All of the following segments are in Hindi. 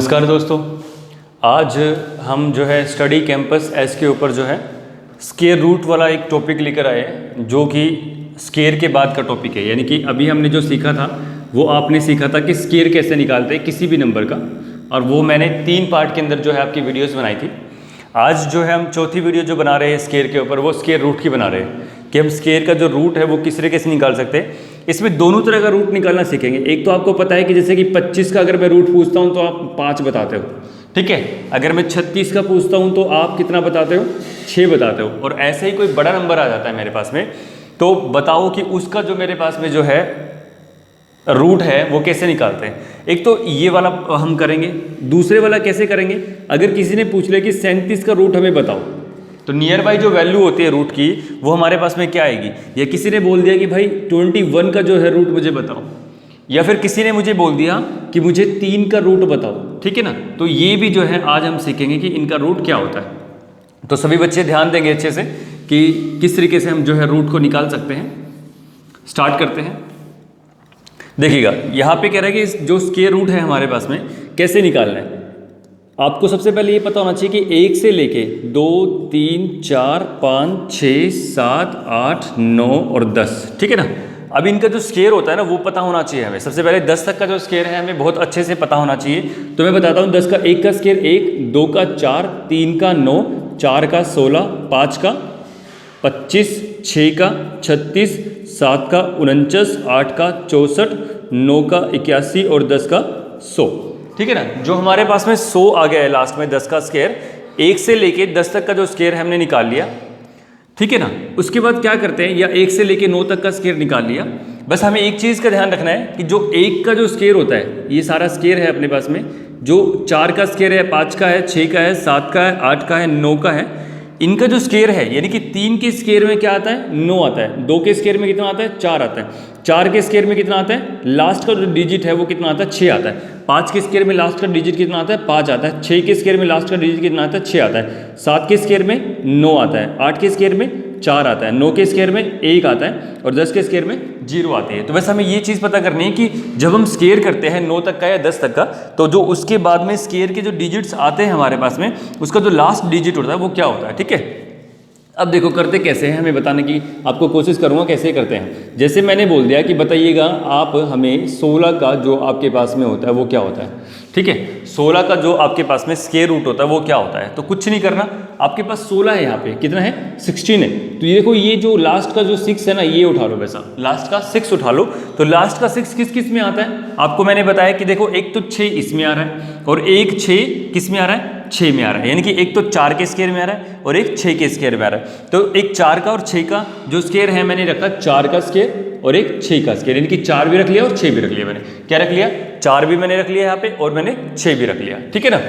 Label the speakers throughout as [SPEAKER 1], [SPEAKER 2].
[SPEAKER 1] नमस्कार दोस्तों, आज हम जो है स्टडी कैंपस एस के ऊपर जो है स्केयर रूट वाला एक टॉपिक लेकर आए हैं, जो कि स्केयर के बाद का टॉपिक है। यानी कि अभी हमने जो सीखा था वो आपने सीखा था कि स्केयर कैसे निकालते हैं किसी भी नंबर का, और वो मैंने 3 पार्ट के अंदर जो है आपकी वीडियोस बनाई थी। आज जो है हम चौथी वीडियो जो बना रहे हैं स्केयर के ऊपर, वो स्केयर रूट की बना रहे हैं कि हम स्केयर का जो रूट है वो किस तरीके से निकाल सकते हैं। इसमें दोनों तरह का रूट निकालना सीखेंगे। एक तो आपको पता है कि जैसे कि 25 का अगर मैं रूट पूछता हूँ तो आप 5 बताते हो, ठीक है। अगर मैं 36 का पूछता हूँ तो आप कितना बताते हो, 6 बताते हो। और ऐसे ही कोई बड़ा नंबर आ जाता है मेरे पास में, तो बताओ कि उसका जो मेरे पास में जो है रूट है वो कैसे निकालते हैं। एक तो ये वाला हम करेंगे, दूसरे वाला कैसे करेंगे, अगर किसी ने पूछ लिया कि 37 का रूट हमें बताओ, तो नियर बाई जो वैल्यू होती है रूट की वो हमारे पास में क्या आएगी। या किसी ने बोल दिया कि भाई 21 का जो है रूट मुझे बताओ, या फिर किसी ने मुझे बोल दिया कि मुझे 3 का रूट बताओ, ठीक है ना। तो ये भी जो है आज हम सीखेंगे कि इनका रूट क्या होता है। तो सभी बच्चे ध्यान देंगे अच्छे से कि किस तरीके से हम जो है रूट को निकाल सकते हैं। स्टार्ट करते हैं। देखिएगा यहाँ पे कह रहा है कि जो स्क्वायर रूट है हमारे पास में कैसे निकालना है। आपको सबसे पहले ये पता होना चाहिए कि 1 से लेके 2, 3, 4, 5, 6, 7, 8, 9 और 10, ठीक है ना। अब इनका जो स्क्वायर होता है ना वो पता होना चाहिए हमें। सबसे पहले 10 तक का जो स्क्वायर है हमें बहुत अच्छे से पता होना चाहिए। तो मैं बताता हूँ 10 का 1 का स्क्वायर 1, 2 का 4, 3 का 9, 4 का 16, 5 का 25, 6 का 36, 7 का 49, 8 का 64, 9 का 81 और 10 का 100, ठीक है ना। जो हमारे पास में 100 आ गया है लास्ट में 10 का स्क्वायर। 1 से लेके 10 तक का जो स्क्वायर हमने निकाल लिया, ठीक है ना। उसके बाद क्या करते हैं, या 1 से लेके 9 तक का स्क्वायर निकाल लिया। बस हमें एक चीज़ का ध्यान रखना है कि जो 1 का जो स्क्वायर होता है, ये सारा स्क्वायर है अपने पास में, जो 4 का स्क्वायर है, 5 का है, 6 का है, 7 का है, 8 का है, 9 का है, इनका जो स्क्वायर है यानी कि 3 के स्क्वायर में क्या आता है, 9 आता है। 2 के स्क्वायर में कितना आता है, 4 आता है। 4 के स्क्वायर में कितना आता है, लास्ट का जो डिजिट है वो कितना आता है, 6 आता है। 5 के स्क्वायर में लास्ट का डिजिट कितना आता है, 5 आता है। 6 के स्क्वायर में लास्ट का डिजिट कितना आता है, 6 आता है। 7 के स्क्वायर में 9 आता है। 8 के स्क्वायर में 4 आता है। 9 के स्क्वायर में 1 आता है और 10 के स्क्वायर में 0 आती है। तो वैसे हमें ये चीज़ पता करनी है कि जब हम स्क्वायर करते हैं 9 तक का या 10 तक का, तो जो उसके बाद में स्क्वायर के जो डिजिट्स आते हैं हमारे पास में, उसका जो लास्ट डिजिट होता है वो क्या होता है, ठीक है। अब देखो करते कैसे हैं, हमें बताने की आपको कोशिश करूंगा कैसे करते हैं। जैसे मैंने बोल दिया कि बताइएगा आप हमें 16 का जो आपके पास में होता है वो क्या होता है, ठीक है। 16 का जो आपके पास में स्क्वायर रूट होता है वो क्या होता है। तो कुछ नहीं करना, आपके पास 16 है, यहाँ पे कितना है, 16 है। तो ये देखो, ये जो लास्ट का जो 6 है ना, ये उठा लो, वैसा लास्ट का 6 उठा लो। तो लास्ट का 6 किस किस में आता है, आपको मैंने बताया कि देखो एक तो 6 इसमें आ रहा है और एक 6 किस में आ रहा है, 6 में आ रहा है। यानी कि एक तो 4 के स्क्वायर में आ रहा है और एक 6 के स्क्वायर में आ रहा है। तो एक 4 का और 6 का जो स्क्वायर है मैंने रखा 4 का स्क्वायर और एक 6 का स्क्वायर, यानी कि 4 भी रख लिया और 6 भी रख लिया। मैंने क्या रख लिया, 4 भी मैंने रख लिया यहाँ पे और मैंने 6 भी रख लिया, ठीक है ना।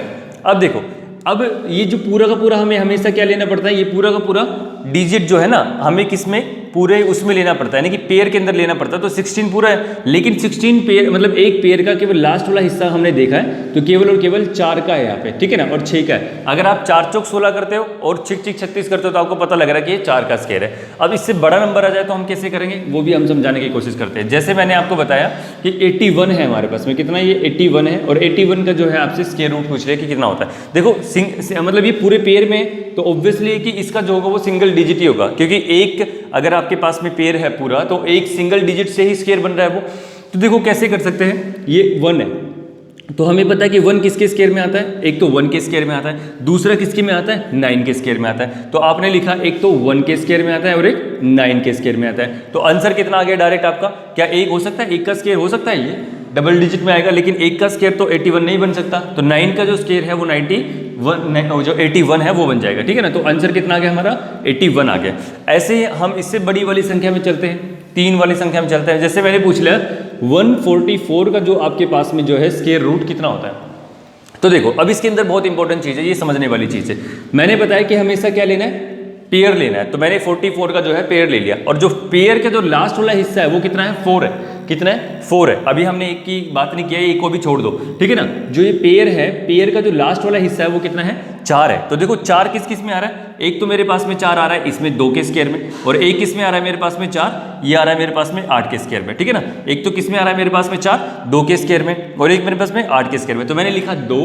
[SPEAKER 1] अब देखो, अब ये जो पूरा का पूरा हमें हमेशा क्या लेना पड़ता है, ये पूरा का पूरा डिजिट जो है ना हमें किसमें, पूरे उसमें लेना पड़ता है, यानी कि पेयर के अंदर लेना पड़ता है। तो 16 पूरा है, लेकिन 16 पेयर मतलब एक पेयर का केवल लास्ट वाला हिस्सा हमने देखा है, तो केवल और केवल 4 का है यहाँ पे, ठीक है ना, और 6 का है। अगर आप 4 चौक 16 करते हो और 6 6 36 करते हो तो आपको पता लग रहा है कि ये 4 का स्क्वायर है। अब इससे बड़ा नंबर आ जाए तो हम कैसे करेंगे, वो भी हम समझाने की कोशिश करते हैं। जैसे मैंने आपको बताया कि 81 है हमारे पास में, कितना, ये 81 है, और 81 का जो है आपसे स्क्वायर रूट पूछ रहे हैं कि कितना होता है। देखो मतलब ये पूरे पेयर में, तो ऑब्वियसली कि इसका जो होगा वो सिंगल डिजिट ही होगा, क्योंकि एक अगर आपके पास में पेयर है पूरा तो एक सिंगल डिजिट से ही स्क्वायर बन रहा है वो। तो देखो कैसे कर सकते हैं, ये 1 है, तो हमें पता है कि 1 किसके स्क्वायर में आता है, एक तो 1 के स्क्वायर में आता है, दूसरा किसके में आता है, 9 के स्क्वायर में आता है। तो आपने लिखा एक तो 1 के स्क्वायर में आता है और एक 9 के स्क्वायर में आता है। तो आंसर कितना आ गया डायरेक्ट आपका, क्या 1 हो सकता है, 1 का स्क्वायर हो सकता है, ये डबल डिजिट में आएगा, लेकिन 1 का स्क्वायर तो 81 नहीं बन सकता। तो 9 का जो स्क्वायर है वो 91, जो 81 है वो बन जाएगा, ठीक है ना। तो आंसर कितना आ गया हमारा, 81 आ गया। ऐसे ही हम इससे बड़ी वाली संख्या में चलते हैं, 3 वाली संख्या में चलते हैं। जैसे मैंने पूछ लिया 144 का जो आपके पास में जो है स्क्वायर रूट कितना होता है। तो देखो अब इसके अंदर बहुत इंपॉर्टेंट चीज़ है, ये समझने वाली चीज़ है। मैंने बताया कि हमेशा क्या लेना है, पेयर लेना है। तो मैंने 44 का जो है पेयर ले लिया, और जो पेयर का जो लास्ट वाला हिस्सा है वो कितना है, 4 है। कितना है 4 है। अभी हमने एक की बात नहीं किया, एक को भी छोड़ दो, ठीक है ना। जो ये पेयर है, पेयर का जो लास्ट वाला हिस्सा है वो कितना है 4 है। तो देखो 4 किस किस में आ रहा है, एक तो मेरे पास में 4 आ रहा है इसमें 2 के स्क्वायर में, और एक किस में आ रहा है मेरे पास में 4, ये आ रहा है मेरे पास में 8 के स्क्वायर में, ठीक है ना। एक तो किस में आ रहा है मेरे पास में 4, 2 के स्क्वायर में, और एक मेरे पास में 8 के स्क्वायर में। तो मैंने लिखा 2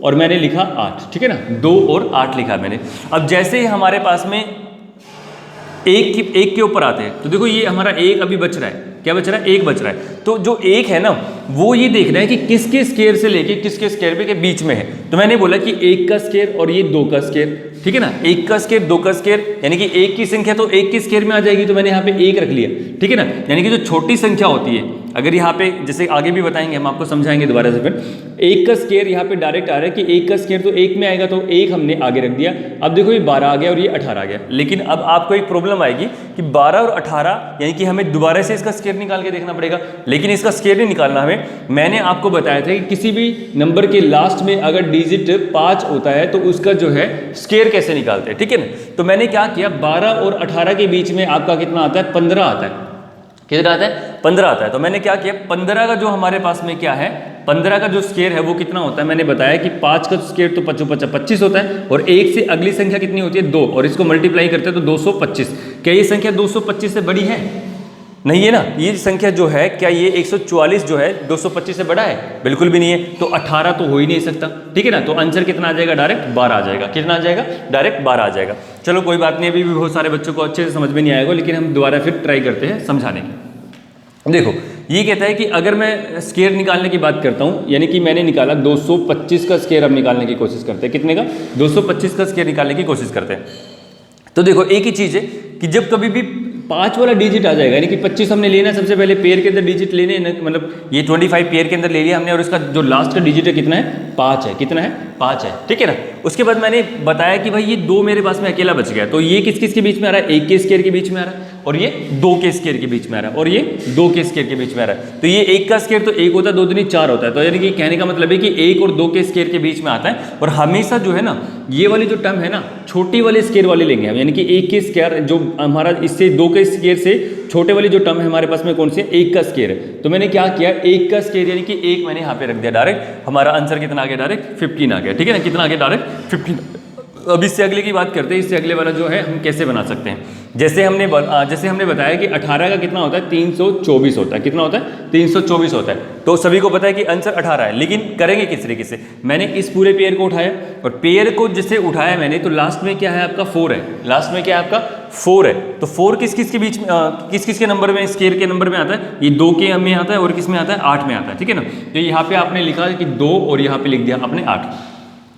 [SPEAKER 1] और मैंने लिखा 8, ठीक है ना, 2 और 8 लिखा मैंने। अब जैसे ही हमारे पास में एक के ऊपर आते हैं तो देखो ये हमारा एक अभी बच रहा है, क्या बच रहा है, एक बच रहा है। तो जो एक है ना वो ये देखना है कि किसके स्क्वायर से लेके किसके स्क्वायर के बीच में है। तो मैंने बोला कि 1 का स्क्वायर और ये 2 का स्क्वायर, ठीक है ना, 1 का स्क्वायर 2 का स्क्वायर, यानी कि 1 की संख्या तो 1 के स्क्वायर में आ जाएगी, तो मैंने यहाँ पे 1 रख लिया, ठीक है ना। यानी कि जो छोटी संख्या होती है, अगर यहाँ पे जैसे आगे भी बताएंगे हम आपको समझाएंगे दोबारा से फिर, 1 का स्क्वायर यहाँ पे डायरेक्ट आ रहा है कि 1 का स्क्वायर तो 1 में आएगा, तो 1 हमने आगे रख दिया। अब देखो ये 12 आ गया और ये 18 आ गया, लेकिन अब आपको एक प्रॉब्लम आएगी कि 12 और 18 यानी कि हमें दोबारा से इसका स्क्वायर निकाल के देखना पड़ेगा, लेकिन इसका स्क्वायर नहीं निकालना हमें। मैंने आपको बताया था कि किसी भी नंबर के लास्ट में अगर डिजिट 5 होता है तो उसका जो है स्क्वायर कैसे निकालते हैं, ठीक है ना। तो मैंने क्या किया, 12 और 18 के बीच में आपका कितना आता है, 15 आता है। कितना आता है, 15 आता है। तो मैंने क्या किया, 15 का जो हमारे पास में क्या है, 15 का जो स्क्वायर है वो कितना होता है, मैंने बताया कि 5 का स्क्वायर तो 25 होता है, और 1 से अगली संख्या कितनी होती है 2, और इसको मल्टीप्लाई करते हैं तो 225। क्या ये संख्या 225 से बड़ी है, नहीं है ना। ये संख्या जो है, क्या ये 144 जो है 225 से बड़ा है, बिल्कुल भी नहीं है। तो 18 तो हो ही नहीं सकता, ठीक है ना। तो आंसर कितना आ जाएगा, डायरेक्ट 12 आ जाएगा। कितना आ जाएगा, डायरेक्ट 12 आ जाएगा। चलो कोई बात नहीं, अभी भी बहुत सारे बच्चों को अच्छे से समझ में नहीं आएगा, लेकिन हम दोबारा फिर ट्राई करते हैं समझाने की। देखो ये कहता है कि अगर मैं स्क्वायर निकालने की बात करता हूँ, यानी कि मैंने निकाला 225 का स्क्वायर, अब निकालने की कोशिश करते हैं, कितने का, 225 का स्क्वायर निकालने की कोशिश करते हैं। तो देखो एक ही चीज़ है कि जब कभी भी 5 वाला डिजिट आ जाएगा, यानी कि 25 हमने लेना है, सबसे पहले पेयर के अंदर डिजिट लेने हैं, मतलब ये 25 पेयर के अंदर ले लिया हमने, और इसका जो लास्ट का डिजिट है कितना है, 5 है। कितना है, 5 है, ठीक है ना। उसके बाद मैंने बताया कि भाई ये 2 मेरे पास में अकेला बच गया, तो ये किस किस के बीच में आ रहा है, 1 के स्क्वायर के बीच में आ रहा है, और ये 2 के स्क्वायर के बीच में आ रहा है, और ये 2 के स्क्वायर के बीच में आ रहा है। तो ये 1 का स्क्वायर तो 1 होता है, 2 दूनी 4 होता है। तो यानी कि कहने का मतलब है कि 1 और 2 के स्क्वायर के बीच में आता है, और हमेशा जो है ना ये वाली जो टर्म है ना छोटी वाले स्क्वायर वाले लेंगे हम, यानी कि 1 के स्क्वायर जो हमारा इससे 2 के स्क्वायर से छोटे वाली जो टर्म है हमारे पास में कौन सी है, 1 का स्क्वायर है। तो मैंने क्या किया, 1 का स्क्वायर यानी कि 1 मैंने यहाँ पे रख दिया, डायरेक्ट हमारा आंसर कितना आ गया, डायरेक्ट 15 आ गया, ठीक है ना। कितना आ गया, डायरेक्ट 15। अब इससे अगले की बात करते हैं, इससे अगले वाला जो है हम कैसे बना सकते हैं। जैसे हमने बताया कि 18 का कितना होता है, 324 होता है। कितना होता है, 324 होता है। तो सभी को पता है कि आंसर 18 है, लेकिन करेंगे किस तरीके से। मैंने इस पूरे पेयर को उठाया, और पेयर को जिससे उठाया मैंने, तो लास्ट में क्या है आपका 4 है, लास्ट में क्या है आपका 4 है। तो 4 किस किस के बीच में, किस किस के नंबर में, स्क्वायर के नंबर में आता है, ये 2 के में आता है, और किस में आता है, 8 में आता है, ठीक है ना। तो यहाँ पे आपने लिखा कि 2 और यहाँ पे लिख दिया आपने 8।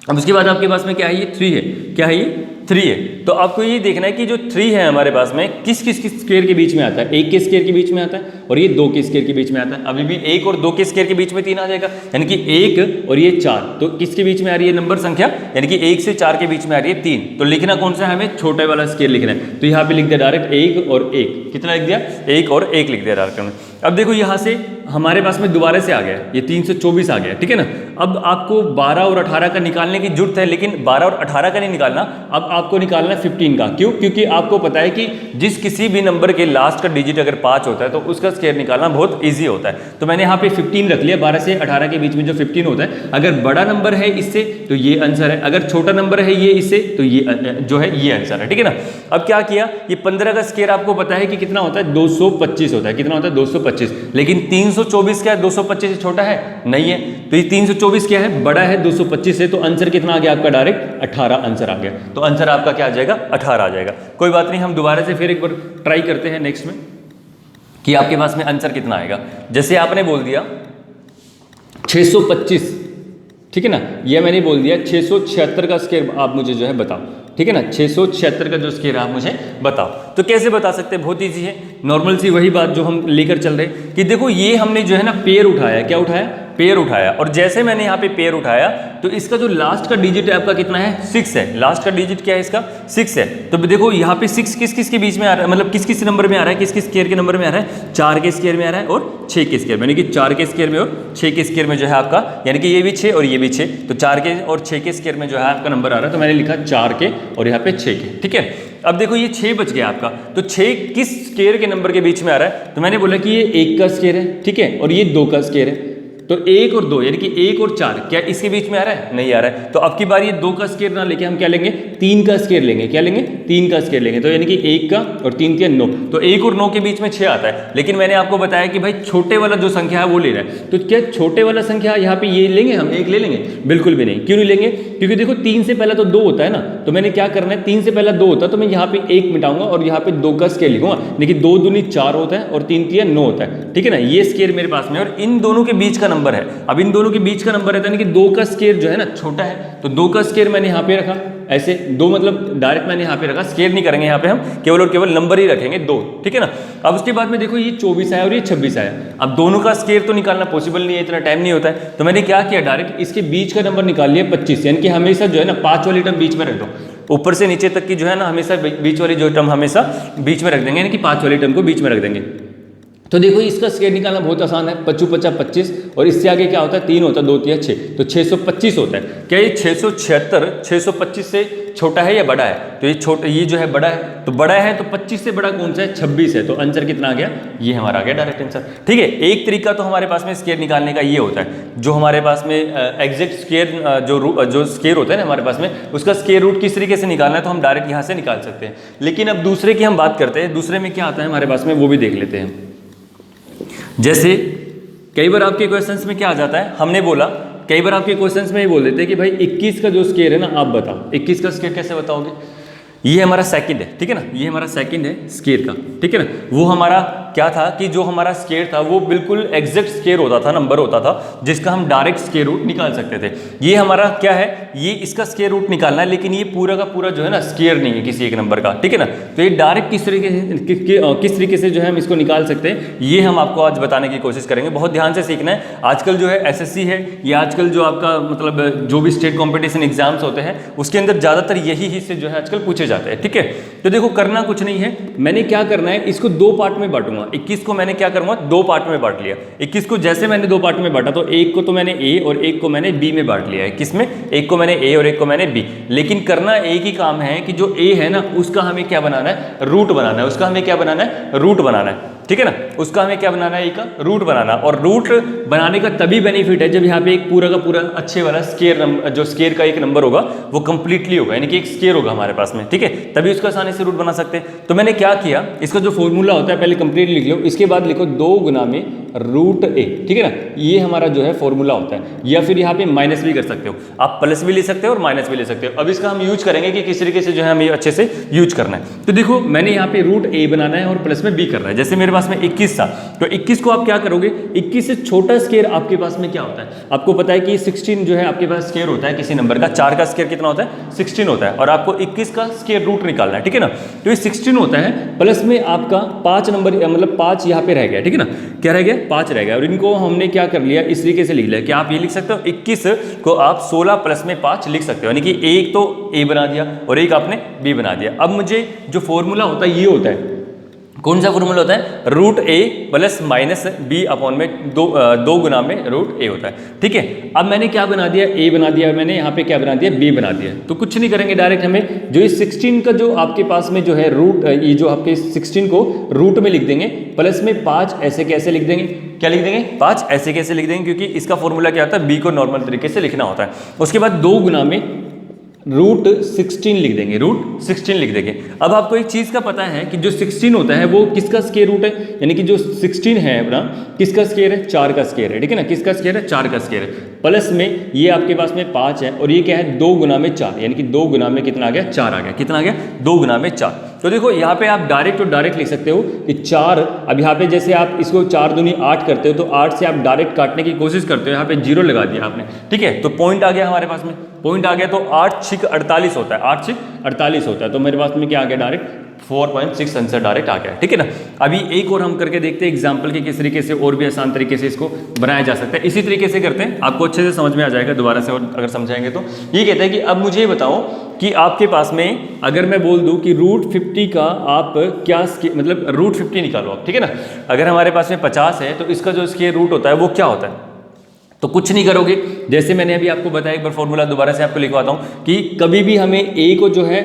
[SPEAKER 1] अब उसके बाद आपके पास में क्या है, ये 3 है। क्या है, ये 3 है। तो आपको ये देखना है कि जो 3 है हमारे पास में किस किस किस स्क्वायर के बीच में आता है, 1 के स्क्वायर के बीच में आता है, और ये 2 के स्क्वायर के बीच में आता है। अभी भी 1 और 2 के स्क्वायर के बीच में 3 आ जाएगा, यानी कि 1 और ये 4। तो किसके बीच में आ रही है नंबर संख्या, यानी कि 1 से 4 के बीच में आ रही है 3। तो लिखना कौन सा है, हमें छोटे वाला स्क्वायर लिखना है। तो यहाँ पे लिख दिया डायरेक्ट 1 और 1। कितना लिख दिया, 1 और 1 लिख दिया डायरेक्ट में। अब देखो यहाँ से हमारे पास में दोबारा से आ गया, ये 324 आ गया, ठीक है ना। अब आपको 12 और 18 का निकालने की जरूरत है, लेकिन 12 और 18 का नहीं निकालना, अब आपको निकालना है 15 का। क्यों, क्योंकि आपको पता है कि जिस किसी भी नंबर के लास्ट का डिजिट अगर 5 होता है तो उसका स्क्वायर निकालना बहुत ईजी होता है। तो मैंने यहाँ पे 15 रख लिया, 12 से 18 के बीच में जो 15 होता है। अगर बड़ा नंबर है इससे तो ये आंसर है, अगर छोटा नंबर है ये इससे तो ये जो है ये आंसर है, ठीक है ना। अब क्या किया, ये 15 का स्क्वायर आपको पता है कि कितना होता है, 225 होता है। कितना होता है, 225। लेकिन 324 क्या है, 225 से छोटा है, नहीं है। तो ये 324 क्या है, बड़ा है 225 से। तो आंसर कितना आ गया आपका, डायरेक्ट 18 आंसर आ गया। तो आंसर आपका क्या आ जाएगा, 18 आ जाएगा। कोई बात नहीं, हम दोबारा से फिर एक बार ट्राई करते हैं नेक्स्ट में कि आपके पास में आंसर कितना आएगा। जैसे आपने बोल दिया 625, ठीक है ना, यह मैंने बोल दिया 676 का स्क्वायर आप मुझे जो है बताओ, ठीक है ना। 676 का जो स्क्वायर आप मुझे बताओ। तो कैसे बता सकते हैं, बहुत ईजी है, नॉर्मल सी वही बात जो हम लेकर चल रहे कि देखो ये हमने जो है ना पेयर उठाया, क्या उठाया, पेयर उठाया। और जैसे मैंने यहाँ पे पेयर उठाया तो इसका जो लास्ट का डिजिट है आपका कितना है, 6 है। लास्ट का डिजिट क्या है इसका, 6 है। तो देखो यहाँ पे 6 किस किस के बीच में आ रहा है, मतलब किस किस नंबर में आ रहा है, किस किस स्क्वायर के नंबर में आ रहा है, 4 के स्क्वायर में आ रहा है और 6 के स्क्वायर में, यानी कि 4 के स्क्वायर में और 6 के स्क्वायर में जो है आपका, यानी कि ये भी 6 और ये भी 6, तो 4 के और 6 के स्क्वायर में जो है आपका नंबर आ रहा है। तो मैंने लिखा 4 के और यहाँ पे 6 के, ठीक है। अब देखो ये 6 बच गया आपका, तो 6 किस स्केयर के नंबर के बीच में आ रहा है? तो मैंने बोला कि ये 1 का स्केयर है, ठीक है, और ये 2 का स्केयर है। तो 1 और 2 यानी कि 1 और 4 क्या इसके बीच में आ रहा है? नहीं आ रहा है। तो अब की बार ये 2 का स्केयर ना लेके हम क्या लेंगे? 3 का स्केयर लेंगे। क्या लेंगे? 3 का स्केयर लेंगे। तो यानी कि 1 का और 3 के 9, तो 1 और 9 के बीच में 6 आता है। लेकिन मैंने आपको बताया कि भाई छोटे वाला जो संख्या है वो ले रहा है, तो क्या छोटे वाला संख्या यहाँ पे ये लेंगे हम? 1 ले लेंगे? बिल्कुल भी नहीं। क्यों नहीं लेंगे? क्योंकि देखो 3 से पहला तो 2 होता है ना, तो मैंने क्या करना है, 3 से पहला 2 होता है तो मैं यहाँ पे 1 मिटाऊंगा और यहाँ पे 2 का स्केयर लिखूंगा। देखिए 2 दूनी 4 होता है और 3 तिया 9 होता है, ठीक है ना। ये स्केयर मेरे पास में, और इन दोनों के बीच का नंबर है। अब इन दोनों के बीच का नंबर रहता है, यानी कि 2 का स्केयर जो है ना छोटा है, तो 2 का स्केयर मैंने यहाँ पे रखा, ऐसे 2 मतलब डायरेक्ट मैंने यहाँ पे रखा, स्केयर नहीं करेंगे यहाँ पे हम, केवल और केवल नंबर ही रखेंगे 2, ठीक है ना। अब उसके बाद में देखो ये 24 आया और ये 26 आया। अब दोनों का स्केयर तो निकालना पॉसिबल नहीं है, इतना टाइम नहीं होता है, तो मैंने क्या किया, डायरेक्ट इसके बीच का नंबर निकाल लिया 25, यानी कि हमेशा जो है ना 5 वाली टर्म बीच में रख दो, ऊपर से नीचे तक की जो है ना हमेशा बीच वाली जो टर्म हमेशा बीच में रख देंगे, यानी कि 5 वाली टर्म को बीच में रख देंगे। तो देखो इसका स्केयर निकालना बहुत आसान है, 5 5 25, और इससे आगे क्या होता है, 3 होता है, 2 3 6, तो 625 होता है। क्या ये 676 625 से छोटा है या बड़ा है? तो ये छोटा, ये जो है बड़ा है, तो बड़ा है तो 25 से बड़ा कौन सा है? 26 है। तो आंसर कितना आ गया? ये हमारा आ गया डायरेक्ट आंसर, ठीक है। एक तरीका तो हमारे पास में स्केयर निकालने का ये होता है, जो हमारे पास में एग्जैक्ट स्केयर जो स्केयर होता है ना हमारे पास में, उसका स्केयर रूट किस तरीके से निकालना है, तो हम डायरेक्ट यहाँ से निकाल सकते हैं। लेकिन अब दूसरे की हम बात करते हैं, दूसरे में क्या आता है हमारे पास में, वो भी देख लेते हैं। जैसे कई बार आपके क्वेश्चंस में क्या आ जाता है, हमने बोला कई बार आपके क्वेश्चंस में ये बोल देते हैं कि भाई 21 का जो स्केयर है ना आप बताओ, 21 का स्केयर कैसे बताओगे? ये हमारा सेकंड है, ठीक है ना, ये हमारा सेकंड है स्केयर का, ठीक है ना। वो हमारा क्या था कि जो हमारा स्केयर था वो बिल्कुल एग्जैक्ट स्केयर होता था, नंबर होता था जिसका हम डायरेक्ट स्केयर रूट निकाल सकते थे। ये हमारा क्या है, ये इसका स्केयर रूट निकालना है, लेकिन ये पूरा का पूरा जो है ना स्केयर नहीं है किसी एक नंबर का, ठीक है ना। तो ये डायरेक्ट किस तरीके से जो है हम इसको निकाल सकते हैं, ये हम आपको आज बताने की कोशिश करेंगे। बहुत ध्यान से सीखना है। आजकल जो है एसएससी है, या आजकल जो आपका मतलब जो भी स्टेट कॉम्पिटिशन एग्जाम्स होते हैं उसके अंदर ज़्यादातर यही हिस्से जो है आजकल पूछे जाते हैं, ठीक है। तो देखो करना कुछ नहीं है, मैंने क्या करना है, इसको 2 पार्ट में बांटूंगा। 21 को मैंने क्या करूंगा, 2 पार्ट में बांट लिया। 21 को जैसे मैंने 2 पार्ट में बांटा, तो एक को तो मैंने ए और एक को मैंने बी में बांट लिया है। किसमें? एक को मैंने ए और एक को मैंने बी। लेकिन करना एक ही काम है कि जो ए है ना उसका हमें क्या बनाना है, रूट बनाना है। उसका हमें क्या बनाना है, रूट बनाना है, ठीक है ना। उसका हमें क्या बनाना है, ए का रूट बनाना। और रूट बनाने का तभी बेनिफिट है जब यहाँ पे एक पूरा का पूरा अच्छे वाला स्केयर जो स्केयर का एक नंबर होगा वो कंप्लीटली होगा, यानी कि एक स्केयर होगा हमारे पास में, ठीक है, तभी उसका आसानी से रूट बना सकते हैं। तो मैंने क्या किया, इसका जो फॉर्मूला होता है पहले कंप्लीट लिख लो, इसके बाद लिखो 2 गुना में रूट ए, ठीक है ना। ये हमारा जो है फॉर्मूला होता है, या फिर यहाँ पे माइनस भी कर सकते हो आप, प्लस भी ले सकते हो और माइनस भी ले सकते हो। अब इसका हम यूज करेंगे कि किस तरीके से जो है हमें अच्छे से यूज करना है। तो देखो मैंने यहाँ पे रूट ए बनाना है और प्लस में बी करना है। जैसे मेरे पास में 21 था, तो 21 को आप क्या करोगे, 21 से छोटा स्केयर आपके पास में क्या होता है, आपको पता है कि 16 जो है आपके पास स्केयर होता है किसी नंबर का। 4 का स्केयर कितना होता है, 16 होता है, और आपको 21 का स्केयर रूट निकालना है, ठीक है ना। तो ये 16 होता है, प्लस में आपका 5 नंबर मतलब 5 यहाँ पे रह गया, ठीक है ना। क्या रह गया, 5 रह गया, और इनको हमने क्या कर लिया, इस तरीके से लिख लिया कि आप ये लिख सकते हो 21 को आप 16 प्लस में 5 लिख सकते हो, यानी कि एक तो ए बना दिया और एक आपने बी बना दिया। अब मुझे जो फॉर्मूला होता है ये होता है, कौन सा फॉर्मूला होता है, रूट ए प्लस माइनस बी अपॉन में 2 गुना में रूट ए होता है, ठीक है। अब मैंने क्या बना दिया, ए बना दिया, मैंने यहाँ पे क्या बना दिया, बी बना दिया। तो कुछ नहीं करेंगे, डायरेक्ट हमें जो इस 16 का जो आपके पास में जो है रूट, ये जो आपके 16 को रूट में लिख देंगे, प्लस में 5 ऐसे कैसे लिख देंगे, क्या लिख देंगे, 5 ऐसे कैसे लिख देंगे, क्योंकि इसका फॉर्मूला क्या होता है, बी को नॉर्मल तरीके से लिखना होता है। उसके बाद 2 गुना में रूट 16 लिख देंगे, रूट 16 लिख देंगे। अब आपको एक चीज़ का पता है कि जो 16 होता है वो किसका स्केयर रूट है, यानी कि जो 16 है अपना किसका स्केयर है, 4 का स्केयर है, ठीक है ना। किसका स्केयर है, 4 का स्केयर है। प्लस में ये आपके पास में 5 है, और ये क्या है, 2 गुना में 4, यानी कि 2 गुना में कितना आ गया, 4 आ गया। कितना आ गया, 2 गुना में 4। तो देखो यहाँ पे आप डायरेक्ट और डायरेक्ट लिख सकते हो कि 4, अब यहाँ पे जैसे आप इसको 4 दूनी 8 करते हो, तो 8 से आप डायरेक्ट काटने की कोशिश करते हो, यहाँ पे 0 लगा दिया आपने, ठीक है। तो पॉइंट आ गया हमारे पास में, पॉइंट आ गया, तो 8 6 48 होता है, 8 6 48 होता है। तो मेरे पास में क्या आ गया, डायरेक्ट 4.6 आंसर डायरेक्ट आ गया, ठीक है ना। अभी एक और हम करके देखते हैं एग्जाम्पल के किस तरीके से और भी आसान तरीके से इसको बनाया जा सकता है। इसी तरीके से करते हैं, आपको अच्छे से समझ में आ जाएगा दोबारा से, और अगर समझाएंगे तो ये कहते हैं कि अब मुझे ये बताओ कि आपके पास में अगर मैं बोल दूं कि रूट 50 का आप क्या मतलब रूट 50 निकालो आप, ठीक है ना। अगर हमारे पास में 50 है तो इसका जो स्क्वायर रूट होता है वो क्या होता है, तो कुछ नहीं करोगे, जैसे मैंने अभी आपको बताया, एक बार फॉर्मूला दोबारा से आपको लिखवाता हूँ कि कभी भी हमें ए को जो है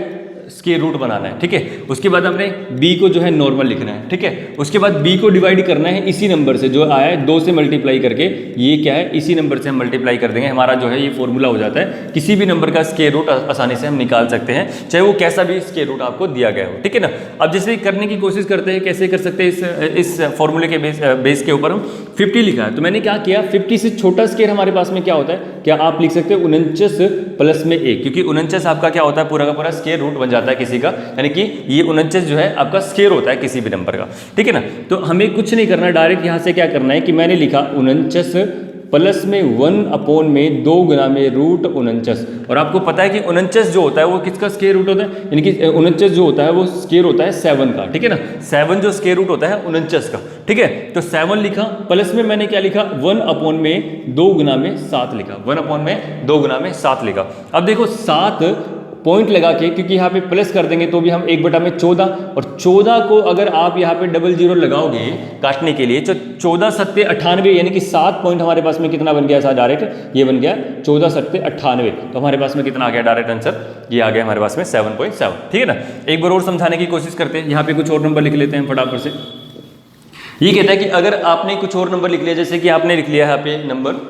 [SPEAKER 1] स्क्वायर रूट बनाना है, ठीक है। उसके बाद हमने b को जो है नॉर्मल लिखना है, ठीक है। उसके बाद b को डिवाइड करना है इसी नंबर से जो आया है 2 से मल्टीप्लाई करके, ये क्या है इसी नंबर से हम मल्टीप्लाई कर देंगे, हमारा जो है ये फॉर्मूला हो जाता है। किसी भी नंबर का स्क्वायर रूट आसानी से हम निकाल सकते हैं, चाहे वो कैसा भी स्क्वायर रूट आपको दिया गया हो, ठीक है ना। अब जैसे करने की कोशिश करते हैं, कैसे कर सकते हैं, इस फॉर्मूले के बेस के ऊपर हम 50 लिखा है, तो मैंने क्या किया, 50 से छोटा स्क्वायर हमारे पास में क्या होता है, क्या आप लिख सकते हो 49 प्लस में 1, क्योंकि 49 आपका क्या होता है पूरा का पूरा स्क्वायर रूट बन जाता है किसी का, यानी कि ये 49 जो है आपका स्क्वायर होता है किसी भी नंबर का, ठीक है ना। तो हमें कुछ नहीं करना, डायरेक्ट यहाँ से क्या करना है कि मैंने लिखा 49 प्लस में 1 में 2 गुना में रूट 49, और आपको पता है कि 49 जो होता है वो किसका स्क्वायर रूट होता है, यानी कि 49 जो होता है वो स्क्वायर होता है 7 का, ठीक है ना। 7 जो स्क्वायर रूट होता है 49 का, ठीक है। तो 7 लिखा, प्लस में मैंने क्या लिखा, 1 में 2 गुना में 7 लिखा, 1 में 2 गुना में 7 लिखा। अब देखो 7 पॉइंट लगा के, क्योंकि यहाँ पे प्लस कर देंगे तो भी हम 1/14, और 14 को अगर आप यहाँ पे डबल जीरो लगाओगे काटने के लिए, तो 14 सत्ते 98, यानी कि 7 पॉइंट हमारे पास में कितना बन गया डायरेक्ट, ये बन गया 14 सत्ते 98, तो हमारे पास में कितना आ गया डायरेक्ट आंसर, ये आ गया हमारे पास में 7.7, ठीक है ना। एक बार और समझाने की कोशिश करते हैं, यहाँ पे कुछ और नंबर लिख लेते हैं फटाफट से। ये कहता है कि अगर आपने कुछ और नंबर लिख लिया, जैसे कि आपने लिख लिया यहाँ पे नंबर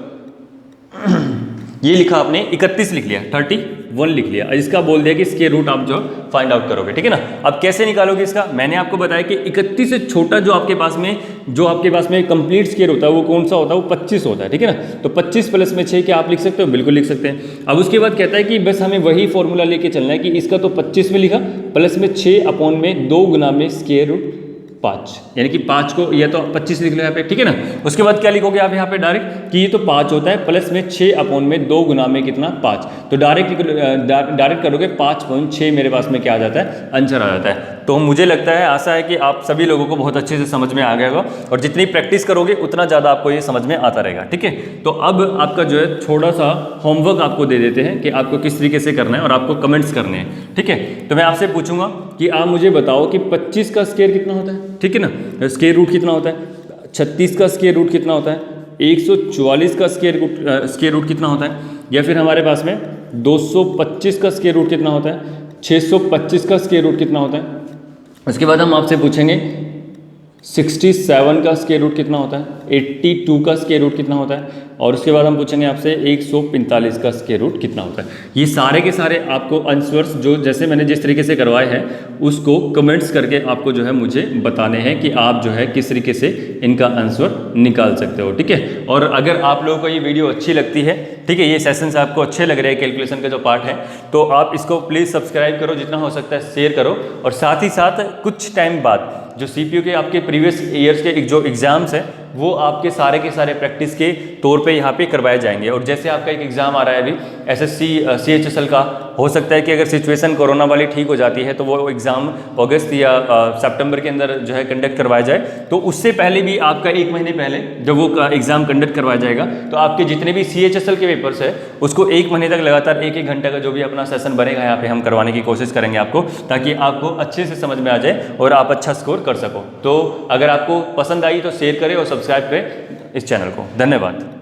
[SPEAKER 1] ये लिखा आपने 31 लिख लिया, 31 लिख लिया, इसका बोल दिया कि स्क्वायर रूट आप जो फाइंड आउट करोगे, ठीक है ना। अब कैसे निकालोगे इसका, मैंने आपको बताया कि 31 से छोटा जो आपके पास में कंप्लीट स्क्वायर होता है वो कौन सा होता है, वो 25 होता है, ठीक है ना। तो 25 प्लस में 6 क्या आप लिख सकते हो, बिल्कुल लिख सकते हैं। अब उसके बाद कहता है कि बस हमें वही फॉर्मूला लेके चलना है कि इसका तो 25 में लिखा, प्लस में 6 में 2 गुना में स्क्वायर रूट 5, यानी कि 5 को ये तो 25 लिख लो यहाँ पे, ठीक है ना। उसके बाद क्या लिखोगे आप यहाँ पे डायरेक्ट कि ये तो 5 होता है, प्लस में 6 में 2 गुना में कितना 5, तो डायरेक्ट करोगे 5.6 मेरे पास में क्या आ जाता है, आंसर आ जाता है। तो मुझे लगता है, आशा है कि आप सभी लोगों को बहुत अच्छे से समझ में आ गया होगा, और जितनी प्रैक्टिस करोगे उतना ज़्यादा आपको ये समझ में आता रहेगा, ठीक है। तो अब आपका जो है थोड़ा सा होमवर्क आपको दे देते हैं कि आपको किस तरीके से करना है, और आपको कमेंट्स करने हैं, ठीक है। तो मैं आपसे पूछूंगा कि आप मुझे बताओ कि 25 का स्क्वायर कितना होता है, ठीक है ना, स्क्वायर रूट कितना होता है, 36 का स्क्वायर रूट कितना होता है, 144 का स्क्वायर रूट कितना होता है, या फिर हमारे पास में 225 का स्क्वायर रूट कितना होता है, 625 का स्क्वायर रूट कितना होता है। उसके बाद हम आपसे पूछेंगे 67 का स्क्वायर रूट कितना होता है, 82 का स्क्वायर रूट कितना होता है, और उसके बाद हम पूछेंगे आपसे 145 का स्क्वायर रूट कितना होता है। ये सारे के सारे आपको आंसर्स जो जैसे मैंने जिस तरीके से करवाए हैं उसको कमेंट्स करके आपको जो है मुझे बताने हैं कि आप जो है किस तरीके से इनका आंसर निकाल सकते हो, ठीक है। और अगर आप लोगों को ये वीडियो अच्छी लगती है, ठीक है, ये सेशंस आपको अच्छे लग रहे हैं, कैलकुलेशन का जो पार्ट है, तो आप इसको प्लीज़ सब्सक्राइब करो, जितना हो सकता है शेयर करो, और साथ ही साथ कुछ टाइम बाद जो सीपीयू के आपके प्रीवियस ईयर्स के जो एग्जाम्स हैं वो आपके सारे के सारे प्रैक्टिस के तौर पे यहाँ पे करवाए जाएंगे। और जैसे आपका एक एग्ज़ाम आ रहा है अभी एसएससी सीएचएसएल का, हो सकता है कि अगर सिचुएशन कोरोना वाली ठीक हो जाती है तो वो एग्ज़ाम अगस्त या सितंबर के अंदर जो है कंडक्ट करवाया जाए, तो उससे पहले भी आपका 1 महीने पहले जब वो एग्ज़ाम कंडक्ट करवाया जाएगा तो आपके जितने भी सीएचएसएल के पेपर्स है उसको 1 महीने तक लगातार 1-1 घंटे का जो भी अपना सेशन बनेगा यहाँ पे हम करवाने की कोशिश करेंगे आपको, ताकि आपको अच्छे से समझ में आ जाए और आप अच्छा स्कोर कर सको। तो अगर आपको पसंद आई तो शेयर करें और सब्सक्राइब करें इस चैनल को। धन्यवाद।